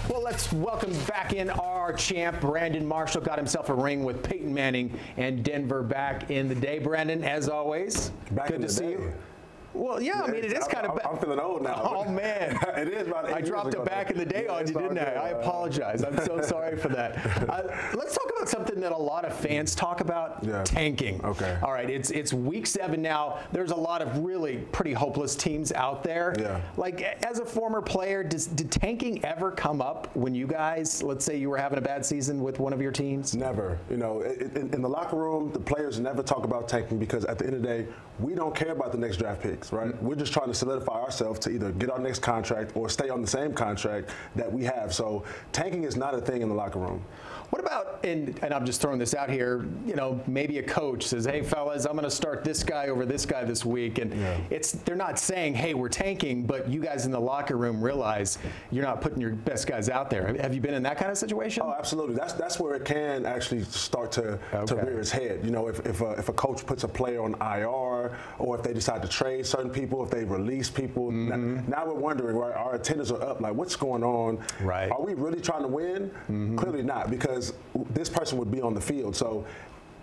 Well, let's welcome back in our champ. Brandon Marshall got himself a ring with Peyton Manning and Denver back in the day. Brandon, as always, good to see you. Well, yeah, I mean, it is kind of. I'm feeling old now. Oh, man. It is about 8 I dropped it back in the day on you, didn't I? I apologize. I'm so sorry for that. Let's talk about something that a lot of fans talk about, tanking. Okay. All right, it's week 7 now. There's a lot of really pretty hopeless teams out there. Yeah. Like, as a former player, did tanking ever come up when you guys, let's say you were having a bad season with one of your teams? Never. You know, in the locker room, the players never talk about tanking because at the end of the day, we don't care about the next draft picks, right? We're just trying to solidify ourselves to either get our next contract or stay on the same contract that we have. So tanking is not a thing in the locker room. What about, and I'm just throwing this out here, you know, maybe a coach says, hey, fellas, I'm going to start this guy over this guy this week. And they're not saying, hey, we're tanking, but you guys in the locker room realize you're not putting your best guys out there. Have you been in that kind of situation? Oh, absolutely. That's where it can actually start to rear its head. You know, if a coach puts a player on IR or if they decide to trade certain people, if they release people. Now we're wondering, right, our attendants are up. Like, what's going on? Right. Are we really trying to win? Clearly not, because this person would be on the field. So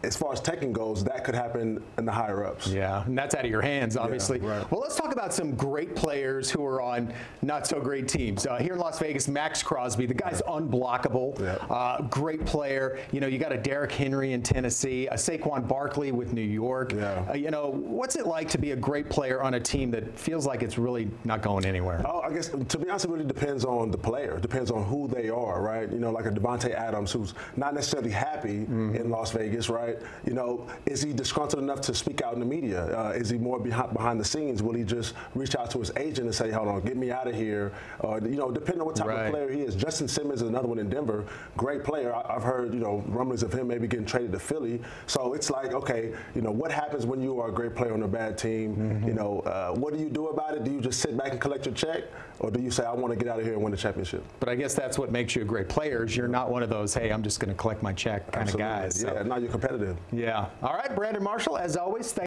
as far as tanking goes, that could happen in the higher-ups. Yeah, and that's out of your hands, obviously. Yeah, right. Well, let's talk about some great players who are on not-so-great teams. Here in Las Vegas, Max Crosby, the guy's unblockable. Great player. You know, you got a Derrick Henry in Tennessee, a Saquon Barkley with New York. You know, what's it like to be a great player on a team that feels like it's really not going anywhere? Oh, I guess, to be honest, it really depends on the player. It depends on who they are, right? You know, like a Devontae Adams, who's not necessarily happy in Las Vegas, right? You know, is he disgruntled enough to speak out in the media? Is he more behind the scenes? Will he just reach out to his agent and say, hold on, get me out of here? You know, depending on what type of player he is. Justin Simmons is another one in Denver. Great player. I've heard, you know, rumblings of him maybe getting traded to Philly. So it's like, okay, you know, what happens when you are a great player on a bad team? You know, what do you do about it? Do you just sit back and collect your check? Or do you say, I want to get out of here and win the championship? But I guess that's what makes you a great player is you're not one of those, hey, I'm just going to collect my check kind of guys. Yeah, now you're competitive. Yeah. All right, Brandon Marshall, as always, thank